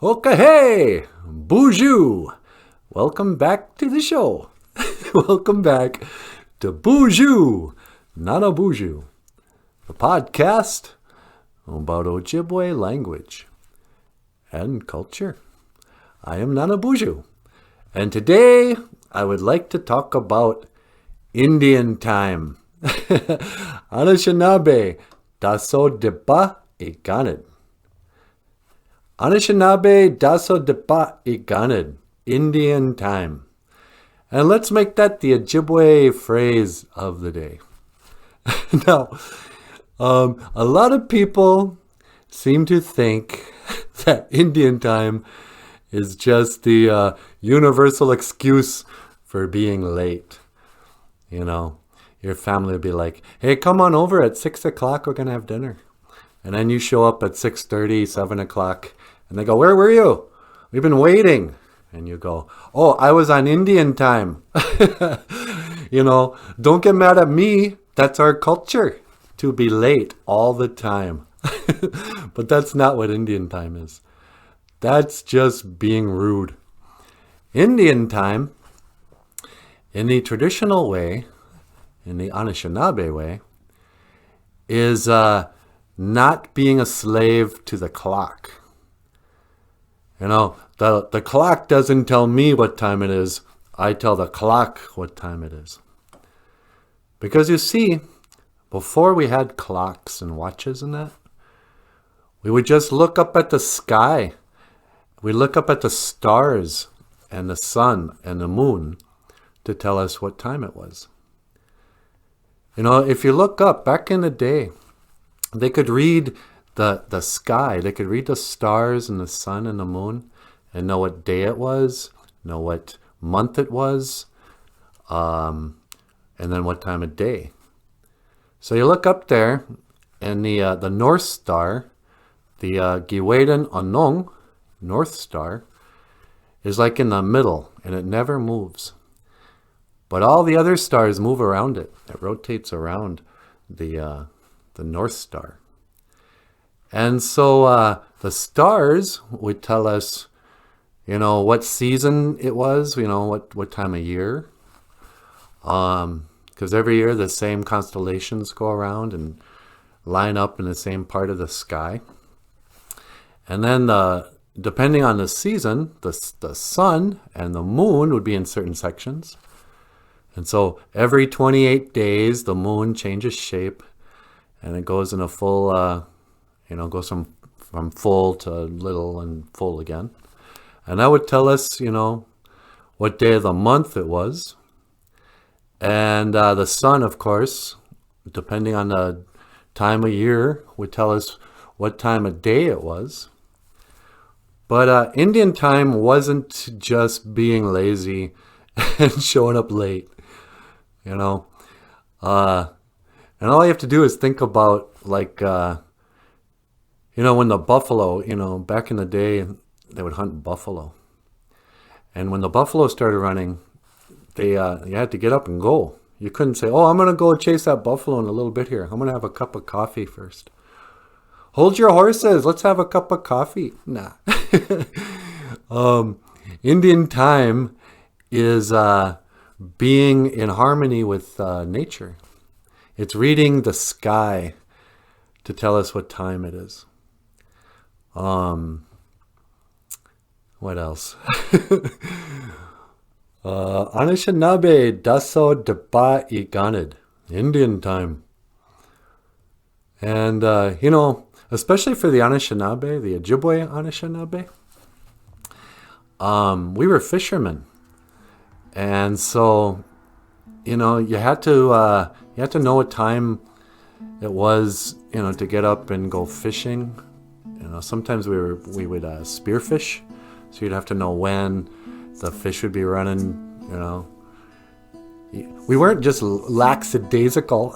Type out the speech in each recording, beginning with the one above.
Okay, hey, BOOZHOO. Welcome back to the show. Welcome back to BOOZHOO, NANABOOZHOO, the podcast about Ojibwe language and culture. I am NANABOOZHOO, and today I would like to talk about Indian time. Anishinaabe, Daso-Diba'Iganed. Anishinaabe, Daso-Diba'Iganed, Indian time. And let's make that the Ojibwe phrase of the day. Now, a lot of people seem to think that Indian time is just the universal excuse for being late. You know, your family will be like, hey, come on over at 6 o'clock, we're going to have dinner. And then you show up at 6:30, 7 o'clock, and they go, where were you? We've been waiting. And you go, oh, I was on Indian time. You know, don't get mad at me. That's our culture, to be late all the time. But that's not what Indian time is. That's just being rude. Indian time, in the traditional way, in the Anishinaabe way, is not being a slave to the clock. You know, the clock doesn't tell me what time it is. I tell the clock what time it is. Because you see, before we had clocks and watches and that, we would just look up at the sky. We look up at the stars and the sun and the moon to tell us what time it was. You know, if you look up, back in the day, they could read the sky. They could read the stars and the sun and the moon and know what day it was, know what month it was, and then what time of day. So you look up there, and the North Star, the GOFUNDME North Star, is like in the middle, and it never moves. But all the other stars move around it. It rotates around the North Star. And so the stars would tell us, you know, what season it was, you know, what time of year. Because every year the same constellations go around and line up in the same part of the sky. And then depending on the season, the sun and the moon would be in certain sections. And so every 28 days, the moon changes shape and it goes in a full, goes from full to little and full again. And that would tell us, you know, what day of the month it was. And the sun, of course, depending on the time of year, would tell us what time of day it was. But Indian time wasn't just being lazy and showing up late, you know. And all you have to do is think about, like, you know, when the buffalo, you know, back in the day, they would hunt buffalo. And when the buffalo started running, you had to get up and go. You couldn't say, oh, I'm going to go chase that buffalo in a little bit here. I'm going to have a cup of coffee first. Hold your horses. Let's have a cup of coffee. Nah. Indian time is being in harmony with nature. It's reading the sky to tell us what time it is. What else? Anishinaabe, Daso-Diba'Iganed, Indian time. And, you know, especially for the Anishinaabe, the Ojibwe Anishinaabe, we were fishermen. And so, you know, you had to know what time it was, you know, to get up and go fishing. You know, sometimes we would spearfish, so you'd have to know when the fish would be running. You know, we weren't just lackadaisical.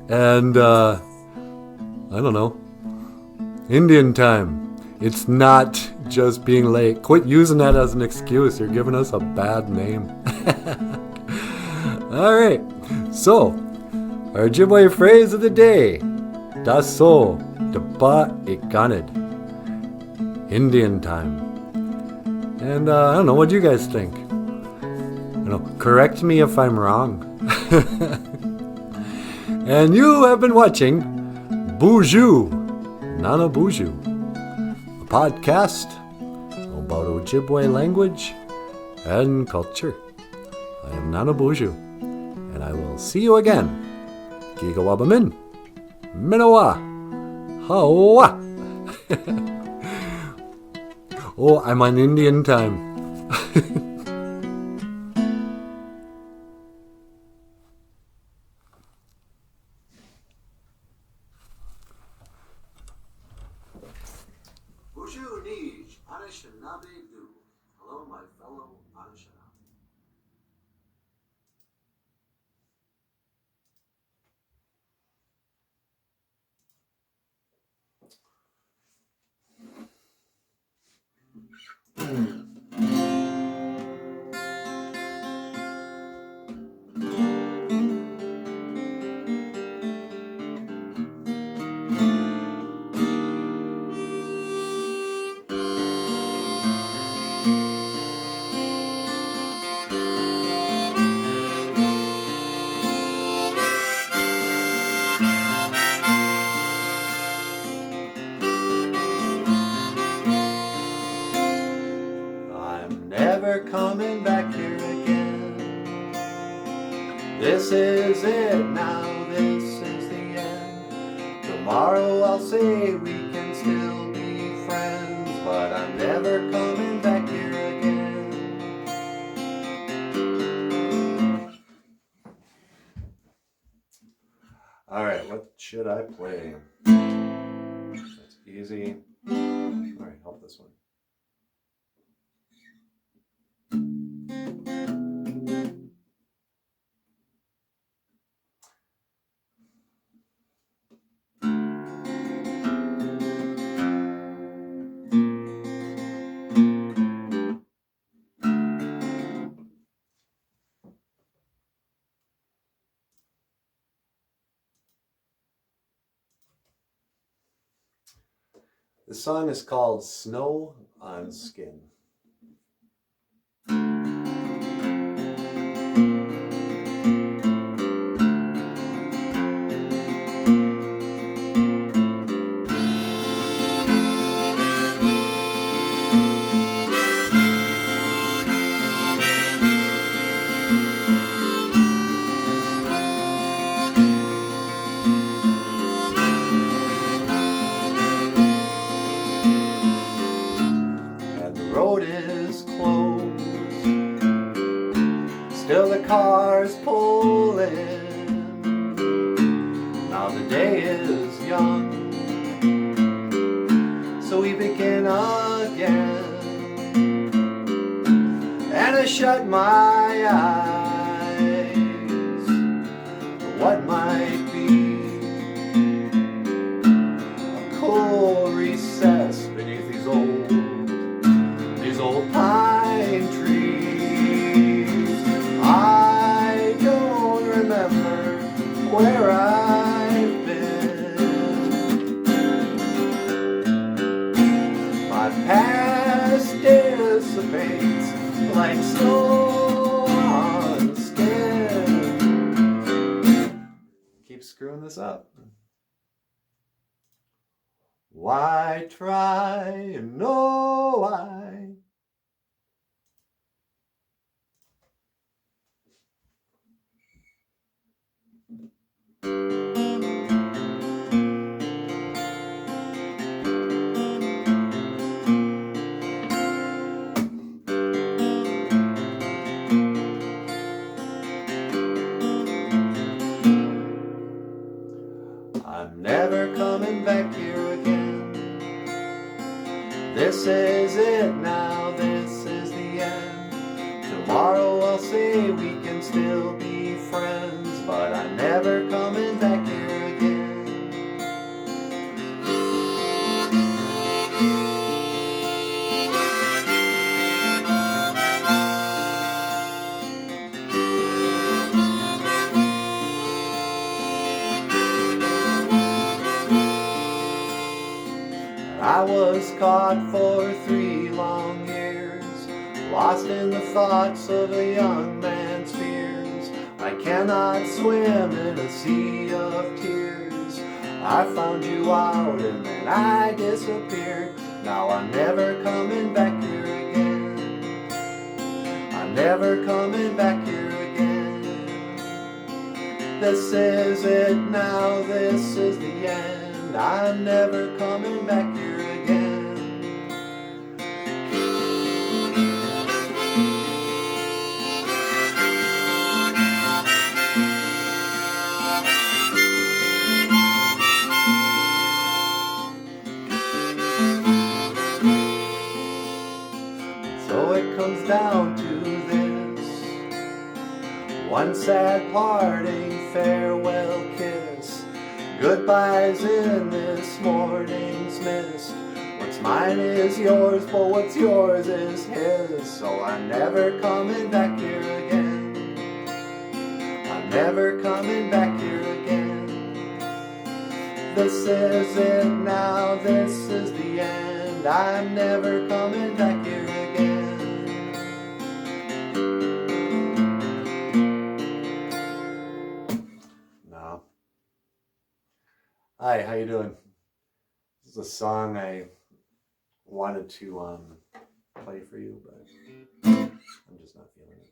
And I don't know, Indian time. It's not just being late. Quit using that as an excuse. You're giving us a bad name. All right. So, our Ojibwe phrase of the day, Daso-Diba'Iganed, Indian time. And I don't know, what do you guys think? Correct me if I'm wrong. And you have been watching BOOZHOO, NANABOOZHOO, a podcast about Ojibwe language and culture. I am NANABOOZHOO, and I will see you again. Gigawabamin, Minowa, Hawa. Oh, I'm on Indian time. BOOZHOO Nij, Anishinaabe do. Hello, my fellow Anishinaabe. I'm never coming back here again. This is it now, this is the end. Tomorrow I'll say we can still be friends, but I'm never coming back here again. Alright, what should I play? That's easy. Alright, help this one. The song is called Snow on Skin. Still the cars pull in. Now the day is young, so we begin again. And I shut my eyes for what might be a cool recess beneath these old pine trees. I don't remember where I've been. My past dissipates like snow on skin. Keep screwing this up. Why try and know why? I'm never coming back here again. This is it now, this is the end. Tomorrow I'll say we can still be friends, but I'm never coming back here again. I was caught for 3 long years, lost in the thoughts of a young man's fears. I cannot swim in a sea of tears. I found you out and then I disappeared. Now I'm never coming back here again. I'm never coming back here again. This is it now, this is the end. I'm never coming back here again. So it comes down to this, one sad parting farewell kiss. Goodbyes in this morning's mist. What's mine is yours, but what's yours is his. So I'm never coming back here again. I'm never coming back here again. This is it now, this is the end. I'm never coming back here again. No. Hi, how you doing? This is a song I wanted to play for you, but I'm just not feeling it.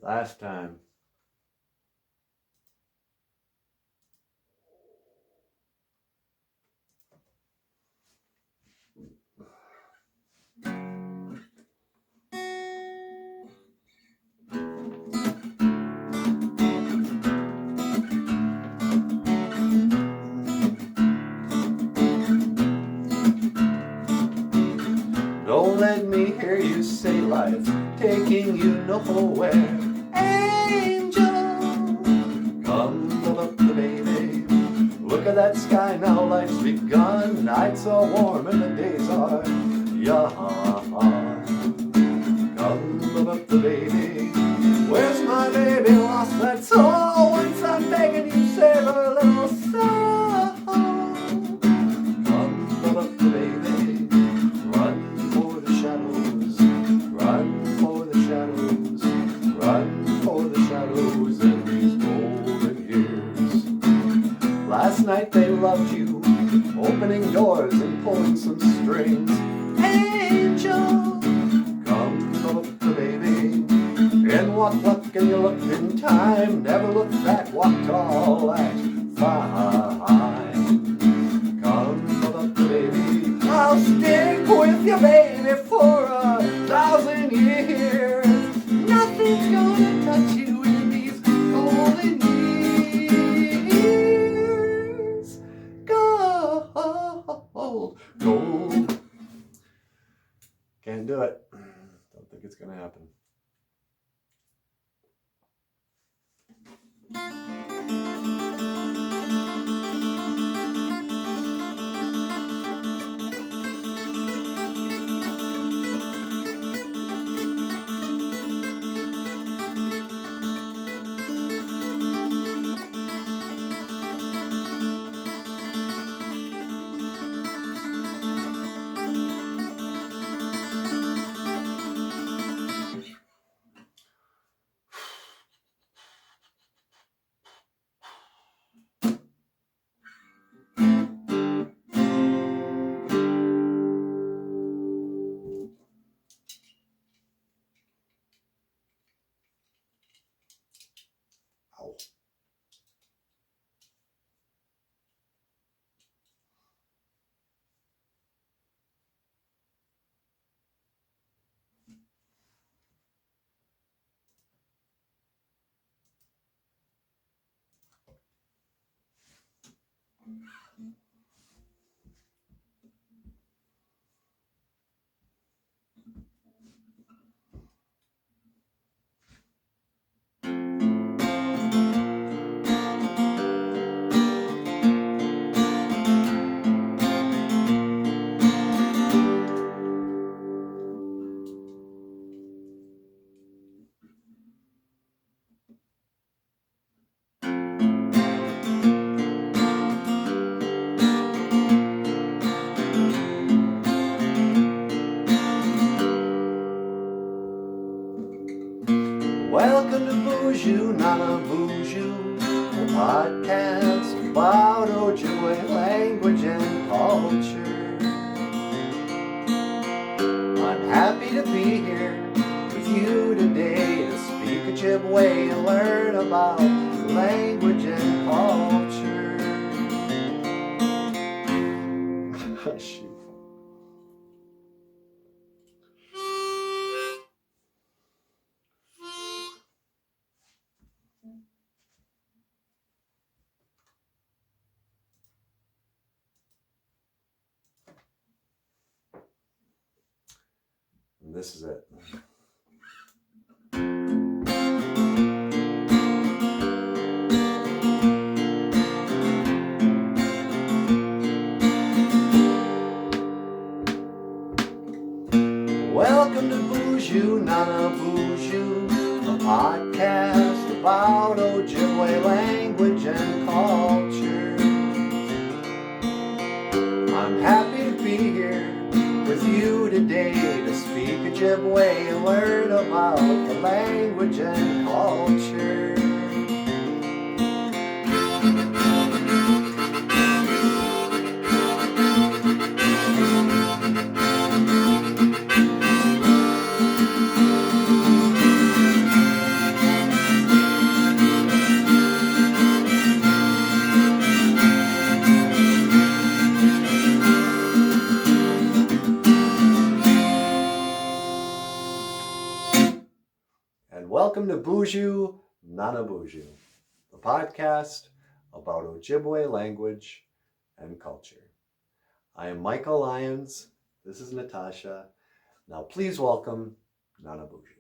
Last time. Don't let me hear you say life taking you nowhere. Angel, come look the baby. Look at that sky now, life's begun. Nights are warm and the days are young. Come look the baby. Where's my baby? Lost that soul. Once I'm begging you, save a little soul. Come look the baby. Run for the shadows. Run for the shadows. Run for the shadows in these golden years. Last night they loved you, opening doors and pulling some strings. Angel, come look the baby. And walk luck and you looked in time. Never looked back, walked all that fine. Come look the baby. I'll stick with you, baby, for 1,000 years. Nothing's gonna touch you in these golden years. Gold, gold. Can't do it. Don't think it's gonna happen. Ow. BOOZHOO, NANABOOZHOO, a podcast about Ojibwe language and culture. I'm happy to be here with you today to speak Ojibwe and learn about language and culture. Shoot. And this is it. Welcome to BOOZHOO, NANABOOZHOO, a podcast about Ojibwe language and culture. I'm happy to be here with you today to speak Ojibwe and learn about the language and culture. And welcome to BOOZHOO, NANABOOZHOO, the podcast about Ojibwe language and culture. I am Michael Lyons. This is Natasha. Now please welcome NANABOOZHOO.